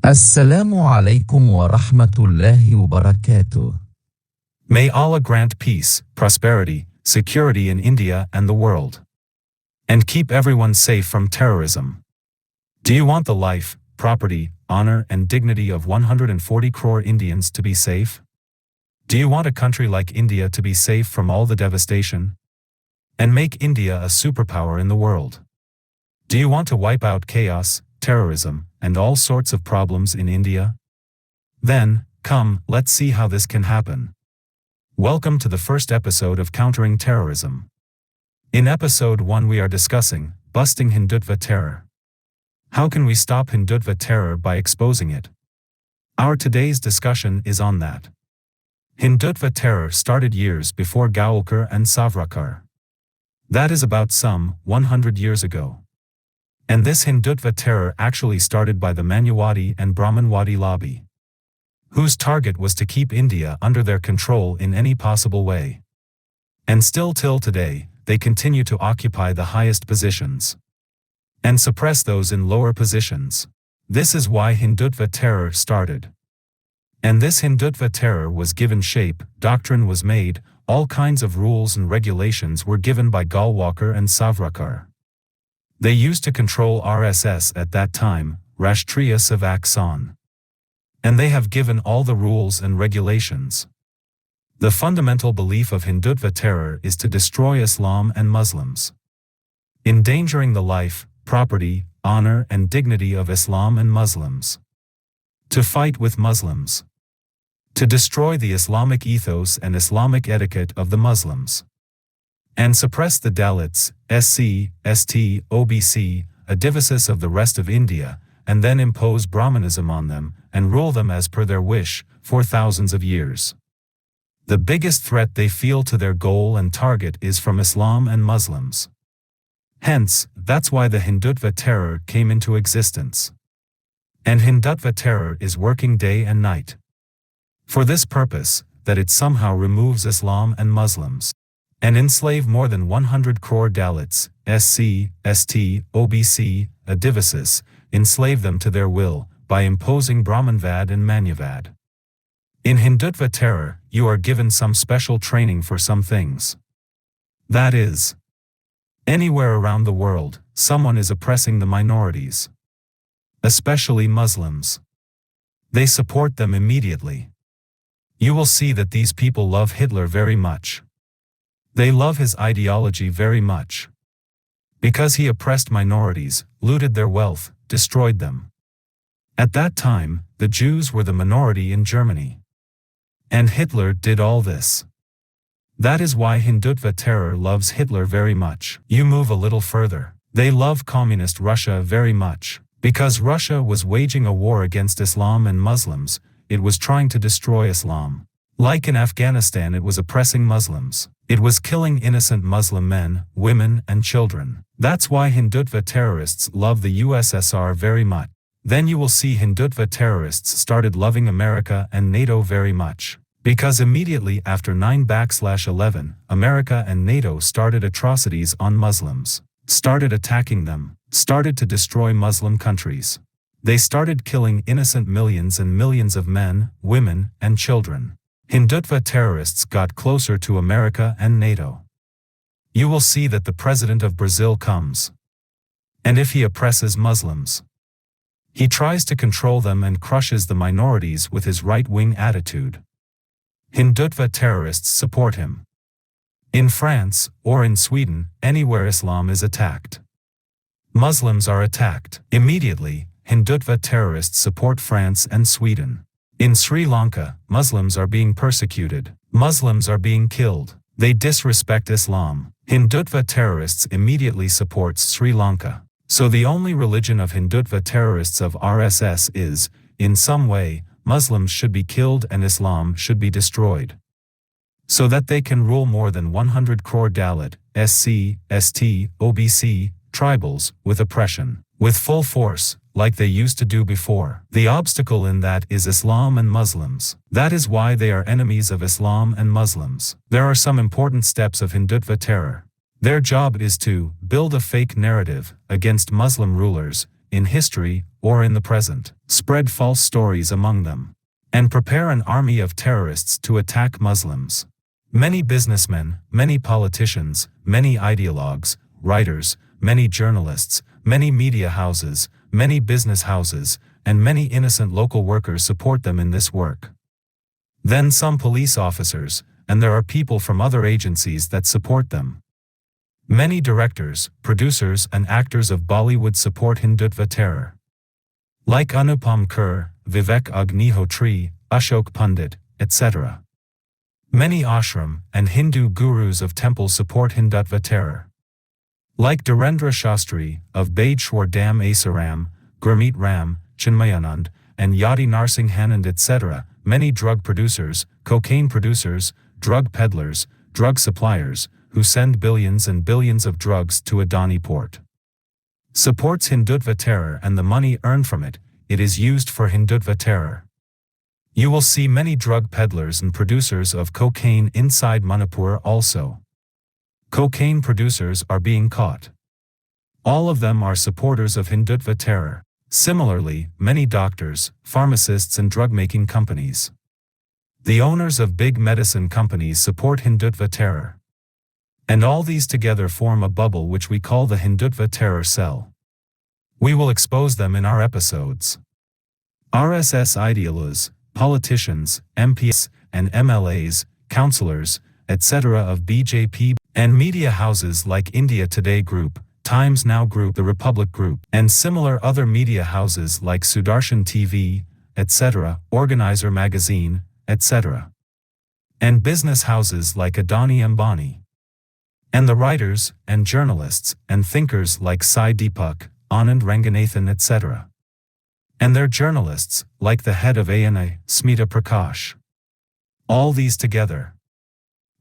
Assalamu alaikum wa rahmatullahi wa barakatuh. May Allah grant peace, prosperity, security in India and the world. And keep everyone safe from terrorism. Do you want the life, property, honor and dignity of 140 crore Indians to be safe? Do you want a country like India to be safe from all the devastation? And make India a superpower in the world? Do you want to wipe out chaos, terrorism, and all sorts of problems in India? Then, come, let's see how this can happen. Welcome to the first episode of Countering Terrorism. In episode 1 we are discussing, busting Hindutva terror. How can we stop Hindutva terror by exposing it? Our today's discussion is on that. Hindutva terror started years before Gaulkar and Savarkar. That is about some 100 years ago. And this Hindutva terror actually started by the Manyawadi and Brahmanwadi lobby, whose target was to keep India under their control in any possible way. And still till today, they continue to occupy the highest positions and suppress those in lower positions. This is why Hindutva terror started. And this Hindutva terror was given shape, doctrine was made, all kinds of rules and regulations were given by Gaulkar and Savarkar. They used to control RSS at that time, Rashtriya Sevak Sangh. And they have given all the rules and regulations. The fundamental belief of Hindutva terror is to destroy Islam and Muslims, endangering the life, property, honor and dignity of Islam and Muslims. To fight with Muslims. To destroy the Islamic ethos and Islamic etiquette of the Muslims. And suppress the Dalits, SC, ST, OBC, Adivasis of the rest of India, and then impose Brahmanism on them, and rule them as per their wish, for thousands of years. The biggest threat they feel to their goal and target is from Islam and Muslims. Hence, that's why the Hindutva terror came into existence. And Hindutva terror is working day and night. For this purpose, that it somehow removes Islam and Muslims, and enslave more than 100 crore Dalits, SC, ST, OBC, Adivasis, enslave them to their will, by imposing Brahmanvad and Manyavad. In Hindutva terror, you are given some special training for some things. That is, anywhere around the world, someone is oppressing the minorities. Especially Muslims. They support them immediately. You will see that these people love Hitler very much. They love his ideology very much. Because he oppressed minorities, looted their wealth, destroyed them. At that time, the Jews were the minority in Germany. And Hitler did all this. That is why Hindutva terror loves Hitler very much. You move a little further. They love communist Russia very much. Because Russia was waging a war against Islam and Muslims, it was trying to destroy Islam. Like in Afghanistan, it was oppressing Muslims. It was killing innocent Muslim men, women, and children. That's why Hindutva terrorists love the USSR very much. Then you will see Hindutva terrorists started loving America and NATO very much. Because immediately after 9/11, America and NATO started atrocities on Muslims, started attacking them, started to destroy Muslim countries. They started killing innocent millions and millions of men, women, and children. Hindutva terrorists got closer to America and NATO. You will see that the president of Brazil comes. And if he oppresses Muslims, he tries to control them and crushes the minorities with his right-wing attitude. Hindutva terrorists support him. In France, or in Sweden, anywhere Islam is attacked, Muslims are attacked. Immediately, Hindutva terrorists support France and Sweden. In Sri Lanka, Muslims are being persecuted. Muslims are being killed. They disrespect Islam. Hindutva terrorists immediately supports Sri Lanka. So the only religion of Hindutva terrorists of RSS is, in some way, Muslims should be killed and Islam should be destroyed. So that they can rule more than 100 crore Dalit, SC, ST, OBC, tribals, with oppression, with full force, like they used to do before. The obstacle in that is Islam and Muslims. That is why they are enemies of Islam and Muslims. There are some important steps of Hindutva terror. Their job is to build a fake narrative against Muslim rulers, in history, or in the present, spread false stories among them, and prepare an army of terrorists to attack Muslims. Many businessmen, many politicians, many ideologues, writers, many journalists, many media houses, many business houses, and many innocent local workers support them in this work. Then some police officers, and there are people from other agencies that support them. Many directors, producers and actors of Bollywood support Hindutva terror. Like Anupam Kher, Vivek Agnihotri, Ashok Pandit, etc. Many ashram and Hindu gurus of temples support Hindutva terror. Like Dhirendra Shastri, of Badeshwar Dam Asaram, Gurmeet Ram, Chinmayanand, and Yadi Narsingh Hanand etc., many drug producers, cocaine producers, drug peddlers, drug suppliers, who send billions and billions of drugs to Adani port, supports Hindutva terror, and the money earned from it, it is used for Hindutva terror. You will see many drug peddlers and producers of cocaine inside Manipur also. Cocaine producers are being caught. All of them are supporters of Hindutva terror. Similarly, many doctors, pharmacists and drug-making companies. The owners of big medicine companies support Hindutva terror. And all these together form a bubble which we call the Hindutva terror cell. We will expose them in our episodes. RSS ILYAS, politicians, MPs, and MLAs, councillors, etc. of BJP, and media houses like India Today Group, Times Now Group, The Republic Group, and similar other media houses like Sudarshan TV, etc., Organizer Magazine, etc. And business houses like Adani Ambani. And the writers, and journalists, and thinkers like Sai Deepak, Anand Ranganathan etc. And their journalists, like the head of ANI, Smita Prakash. All these together.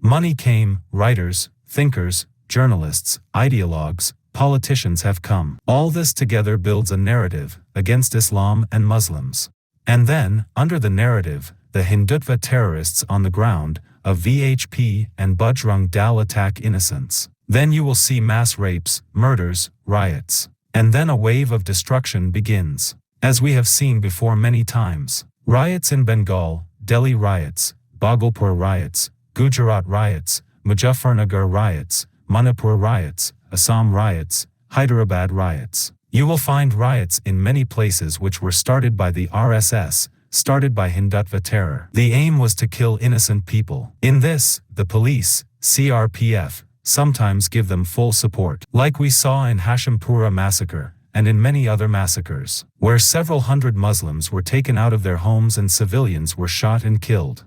Money came, writers, thinkers, journalists, ideologues, politicians have come. All this together builds a narrative against Islam and Muslims. And then, under the narrative, the Hindutva terrorists on the ground of VHP and Bajrang Dal attack innocents. Then you will see mass rapes, murders, riots. And then a wave of destruction begins. As we have seen before many times. Riots in Bengal, Delhi riots, Bhagalpur riots, Gujarat riots, Muzaffarnagar riots, Manipur riots, Assam riots, Hyderabad riots. You will find riots in many places which were started by the RSS, started by Hindutva terror. The aim was to kill innocent people. In this, the police, CRPF, sometimes give them full support. Like we saw in Hashimpura massacre, and in many other massacres, where several hundred Muslims were taken out of their homes and civilians were shot and killed.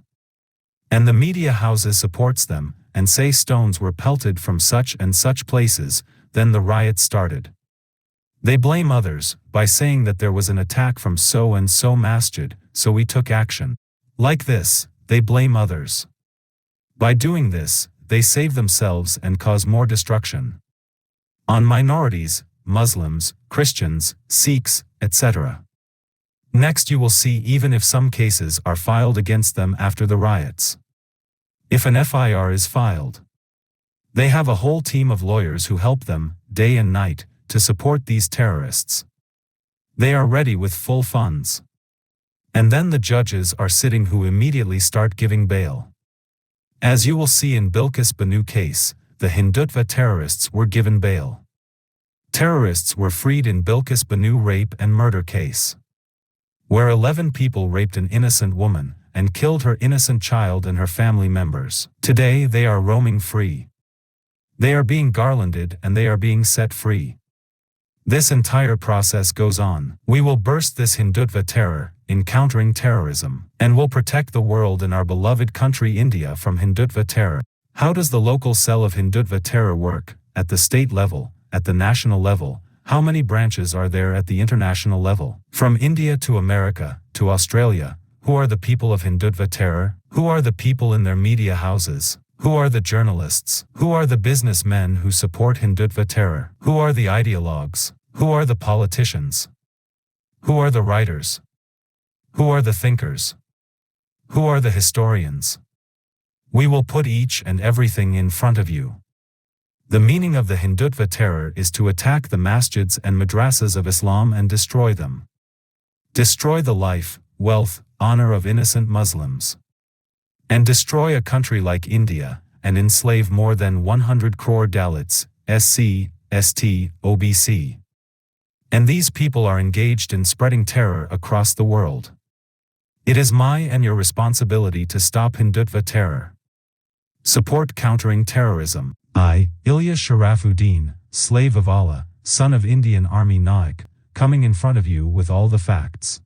And the media houses supports them, and say stones were pelted from such and such places, then the riot started. They blame others, by saying that there was an attack from so and so masjid, so we took action. Like this, they blame others. By doing this, they save themselves and cause more destruction. On minorities, Muslims, Christians, Sikhs, etc. Next you will see even if some cases are filed against them after the riots. If an FIR is filed, they have a whole team of lawyers who help them, day and night, to support these terrorists. They are ready with full funds. And then the judges are sitting who immediately start giving bail. As you will see in Bilkis Banu case, the Hindutva terrorists were given bail. Terrorists were freed in Bilkis Banu rape and murder case, where 11 people raped an innocent woman and killed her innocent child and her family members. Today they are roaming free. They are being garlanded and they are being set free. This entire process goes on. We will burst this Hindutva terror, in countering terrorism, and will protect the world and our beloved country India from Hindutva terror. How does the local cell of Hindutva terror work? At the state level, at the national level, how many branches are there at the international level? From India to America, to Australia, who are the people of Hindutva terror? Who are the people in their media houses? Who are the journalists? Who are the businessmen who support Hindutva terror? Who are the ideologues? Who are the politicians? Who are the writers? Who are the thinkers? Who are the historians? We will put each and everything in front of you. The meaning of the Hindutva terror is to attack the masjids and madrasas of Islam and destroy them. Destroy the life, wealth, honor of innocent Muslims. And destroy a country like India, and enslave more than 100 crore Dalits, SC, ST, OBC. And these people are engaged in spreading terror across the world. It is my and your responsibility to stop Hindutva terror. Support countering terrorism. I, ILYAS Sharafuddin, slave of Allah, son of Indian Army NAIK, coming in front of you with all the facts.